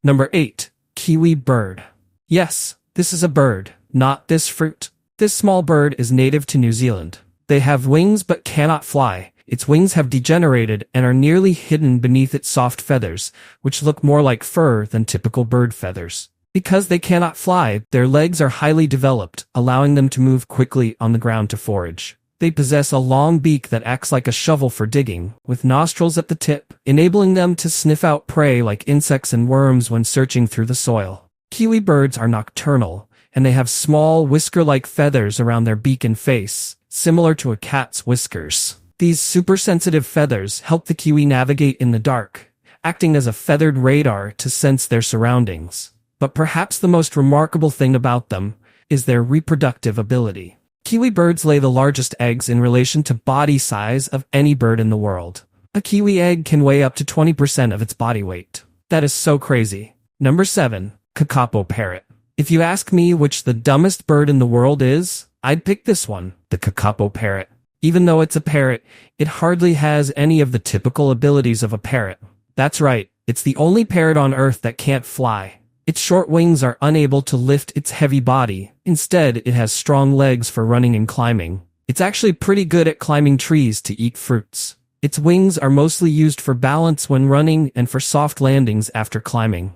Number 8. Kiwi Bird. Yes, this is a bird, not this fruit. This small bird is native to New Zealand. They have wings but cannot fly. Its wings have degenerated and are nearly hidden beneath its soft feathers, which look more like fur than typical bird feathers. Because they cannot fly, their legs are highly developed, allowing them to move quickly on the ground to forage. They possess a long beak that acts like a shovel for digging, with nostrils at the tip, enabling them to sniff out prey like insects and worms when searching through the soil. Kiwi birds are nocturnal, and they have small, whisker-like feathers around their beak and face, similar to a cat's whiskers. These super-sensitive feathers help the kiwi navigate in the dark, acting as a feathered radar to sense their surroundings. But perhaps the most remarkable thing about them is their reproductive ability. Kiwi birds lay the largest eggs in relation to body size of any bird in the world. A kiwi egg can weigh up to 20% of its body weight. That is so crazy. Number 7. Kakapo parrot. If you ask me which the dumbest bird in the world is, I'd pick this one, the Kakapo parrot. Even though it's a parrot, it hardly has any of the typical abilities of a parrot. That's right, it's the only parrot on Earth that can't fly. Its short wings are unable to lift its heavy body. Instead, it has strong legs for running and climbing. It's actually pretty good at climbing trees to eat fruits. Its wings are mostly used for balance when running and for soft landings after climbing.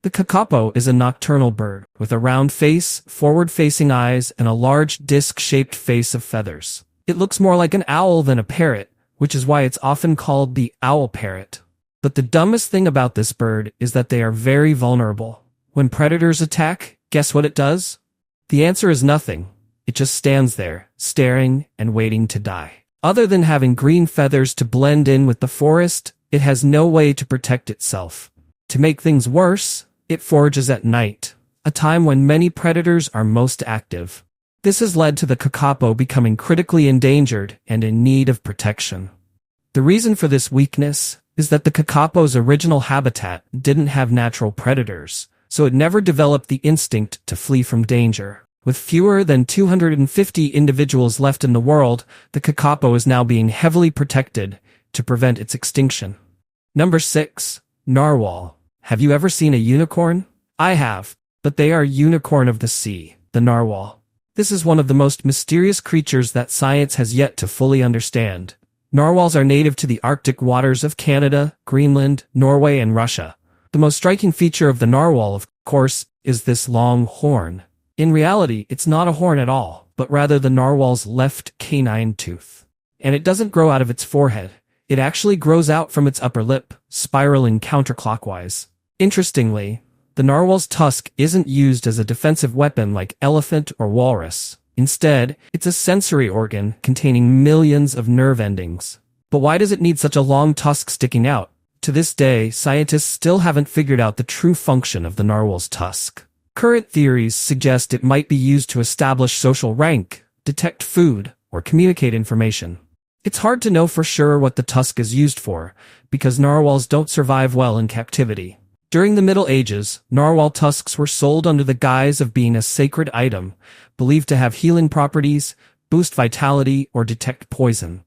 The kakapo is a nocturnal bird, with a round face, forward-facing eyes, and a large disc-shaped face of feathers. It looks more like an owl than a parrot, which is why it's often called the owl parrot. But the dumbest thing about this bird is that they are very vulnerable. When predators attack, guess what it does? The answer is nothing. It just stands there, staring and waiting to die. Other than having green feathers to blend in with the forest, it has no way to protect itself. To make things worse, it forages at night, a time when many predators are most active. This has led to the kakapo becoming critically endangered and in need of protection. The reason for this weakness is that the kakapo's original habitat didn't have natural predators, so it never developed the instinct to flee from danger. With fewer than 250 individuals left in the world, the kakapo is now being heavily protected to prevent its extinction. Number 6. Narwhal. Have you ever seen a unicorn? I have, but they are unicorn of the sea, the narwhal. This is one of the most mysterious creatures that science has yet to fully understand. Narwhals are native to the Arctic waters of Canada, Greenland, Norway, and Russia. The most striking feature of the narwhal, of course, is this long horn. In reality, it's not a horn at all, but rather the narwhal's left canine tooth. And it doesn't grow out of its forehead. It actually grows out from its upper lip, spiraling counterclockwise. Interestingly, the narwhal's tusk isn't used as a defensive weapon like elephant or walrus. Instead, it's a sensory organ containing millions of nerve endings. But why does it need such a long tusk sticking out? To this day, scientists still haven't figured out the true function of the narwhal's tusk. Current theories suggest it might be used to establish social rank, detect food, or communicate information. It's hard to know for sure what the tusk is used for, because narwhals don't survive well in captivity. During the Middle Ages, narwhal tusks were sold under the guise of being a sacred item, believed to have healing properties, boost vitality, or detect poison.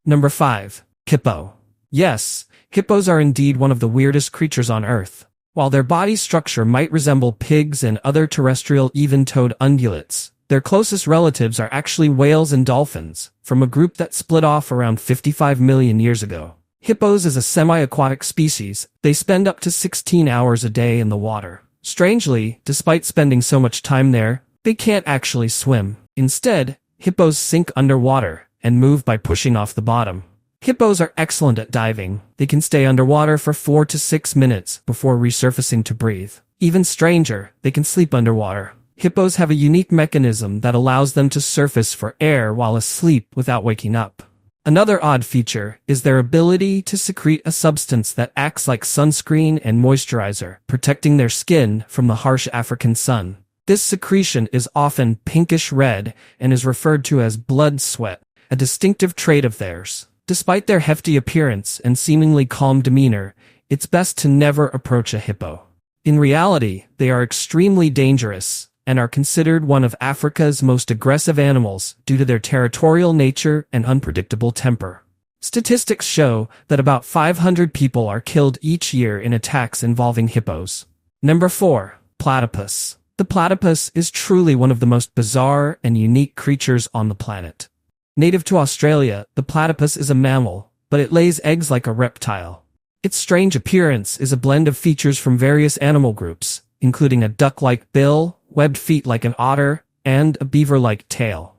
Number 5. Hippo. Yes, hippos are indeed one of the weirdest creatures on Earth. While their body structure might resemble pigs and other terrestrial even-toed ungulates, their closest relatives are actually whales and dolphins, from a group that split off around 55 million years ago. Hippos is a semi-aquatic species. They spend up to 16 hours a day in the water. Strangely, despite spending so much time there, they can't actually swim. Instead, hippos sink underwater and move by pushing off the bottom. Hippos are excellent at diving. They can stay underwater for 4 to 6 minutes before resurfacing to breathe. Even stranger, they can sleep underwater. Hippos have a unique mechanism that allows them to surface for air while asleep without waking up. Another odd feature is their ability to secrete a substance that acts like sunscreen and moisturizer, protecting their skin from the harsh African sun. This secretion is often pinkish red and is referred to as blood sweat, a distinctive trait of theirs. Despite their hefty appearance and seemingly calm demeanor, it's best to never approach a hippo. In reality, they are extremely dangerous and are considered one of Africa's most aggressive animals due to their territorial nature and unpredictable temper. Statistics show that about 500 people are killed each year in attacks involving hippos. Number 4. Platypus. The platypus is truly one of the most bizarre and unique creatures on the planet. Native to Australia, the platypus is a mammal, but it lays eggs like a reptile. Its strange appearance is a blend of features from various animal groups, including a duck-like bill, webbed feet like an otter, and a beaver-like tail.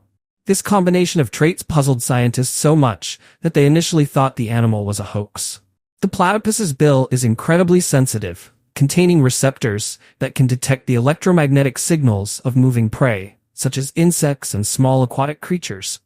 This combination of traits puzzled scientists so much that they initially thought the animal was a hoax. The platypus's bill is incredibly sensitive, containing receptors that can detect the electromagnetic signals of moving prey, such as insects and small aquatic creatures.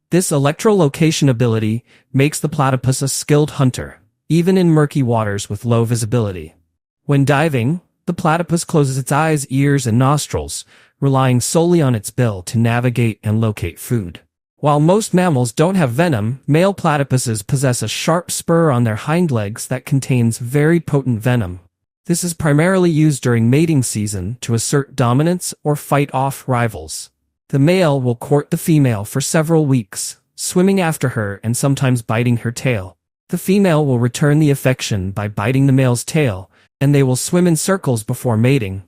This electrolocation ability makes the platypus a skilled hunter, even in murky waters with low visibility. When diving, the platypus closes its eyes, ears, and nostrils, relying solely on its bill to navigate and locate food. While most mammals don't have venom, male platypuses possess a sharp spur on their hind legs that contains very potent venom. This is primarily used during mating season to assert dominance or fight off rivals. The male will court the female for several weeks, swimming after her and sometimes biting her tail. The female will return the affection by biting the male's tail, and they will swim in circles before mating.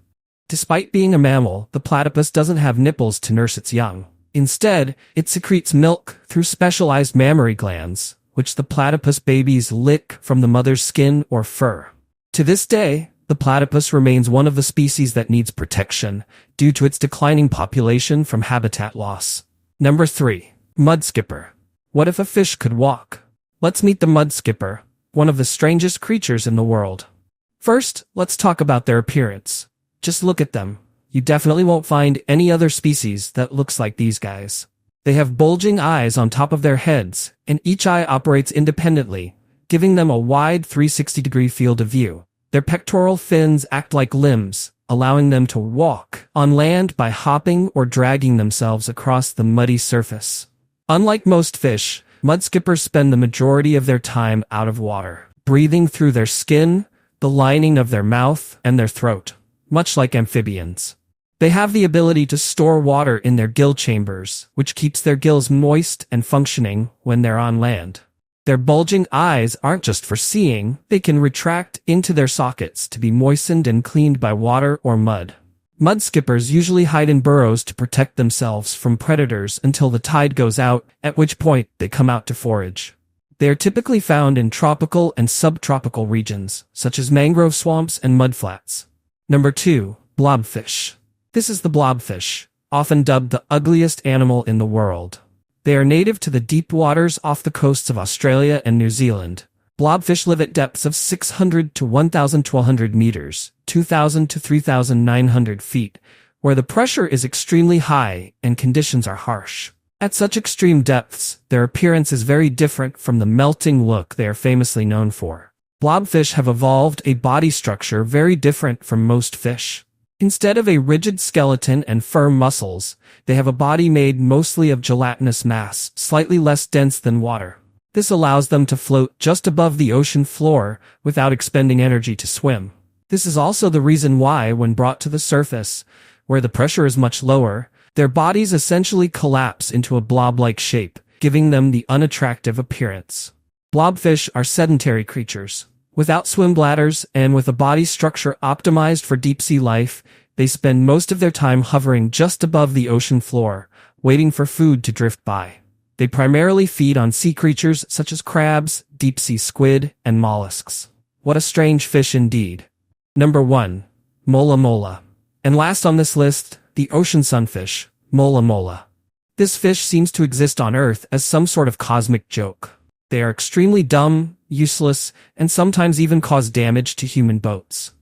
Despite being a mammal, the platypus doesn't have nipples to nurse its young. Instead, it secretes milk through specialized mammary glands, which the platypus babies lick from the mother's skin or fur. To this day, the platypus remains one of the species that needs protection due to its declining population from habitat loss. Number 3. Mudskipper. What if a fish could walk? Let's meet the mudskipper, one of the strangest creatures in the world. First, let's talk about their appearance. Just look at them. You definitely won't find any other species that looks like these guys. They have bulging eyes on top of their heads, and each eye operates independently, giving them a wide 360-degree field of view. Their pectoral fins act like limbs, allowing them to walk on land by hopping or dragging themselves across the muddy surface. Unlike most fish, mudskippers spend the majority of their time out of water, breathing through their skin, the lining of their mouth, and their throat, much like amphibians. They have the ability to store water in their gill chambers, which keeps their gills moist and functioning when they're on land. Their bulging eyes aren't just for seeing, they can retract into their sockets to be moistened and cleaned by water or mud. Mudskippers usually hide in burrows to protect themselves from predators until the tide goes out, at which point they come out to forage. They are typically found in tropical and subtropical regions, such as mangrove swamps and mudflats. Number 2. Blobfish. This is the blobfish, often dubbed the ugliest animal in the world. They are native to the deep waters off the coasts of Australia and New Zealand. Blobfish live at depths of 600 to 1,200 meters, 2,000 to 3,900 feet, where the pressure is extremely high and conditions are harsh. At such extreme depths, their appearance is very different from the melting look they are famously known for. Blobfish have evolved a body structure very different from most fish. Instead of a rigid skeleton and firm muscles, they have a body made mostly of gelatinous mass, slightly less dense than water. This allows them to float just above the ocean floor without expending energy to swim. This is also the reason why, when brought to the surface, where the pressure is much lower, their bodies essentially collapse into a blob-like shape, giving them the unattractive appearance. Blobfish are sedentary creatures. Without swim bladders and with a body structure optimized for deep-sea life, they spend most of their time hovering just above the ocean floor, waiting for food to drift by. They primarily feed on sea creatures such as crabs, deep-sea squid, and mollusks. What a strange fish indeed. Number 1. Mola mola. And last on this list, the ocean sunfish, mola mola. This fish seems to exist on Earth as some sort of cosmic joke. They are extremely dumb, useless, and sometimes even cause damage to human boats.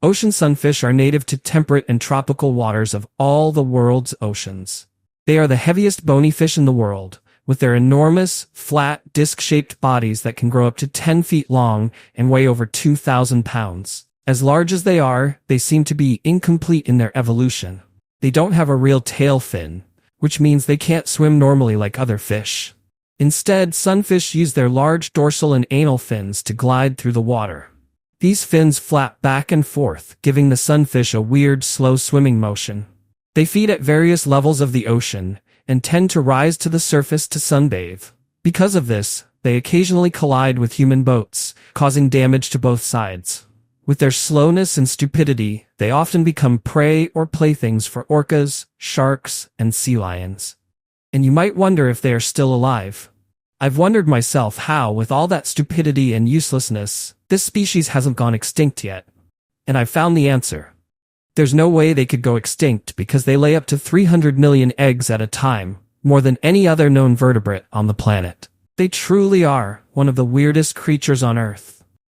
Ocean sunfish are native to temperate and tropical waters of all the world's oceans. They are the heaviest bony fish in the world, with their enormous, flat, disc-shaped bodies that can grow up to 10 feet long and weigh over 2,000 pounds. As large as they are, they seem to be incomplete in their evolution. They don't have a real tail fin, which means they can't swim normally like other fish. Instead, sunfish use their large dorsal and anal fins to glide through the water. These fins flap back and forth, giving the sunfish a weird, slow swimming motion. They feed at various levels of the ocean, and tend to rise to the surface to sunbathe. Because of this, they occasionally collide with human boats, causing damage to both sides. With their slowness and stupidity, they often become prey or playthings for orcas, sharks, and sea lions. And you might wonder if they are still alive. I've wondered myself how, with all that stupidity and uselessness, this species hasn't gone extinct yet. And I've found the answer. There's no way they could go extinct because they lay up to 300 million eggs at a time, more than any other known vertebrate on the planet. They truly are one of the weirdest creatures on Earth.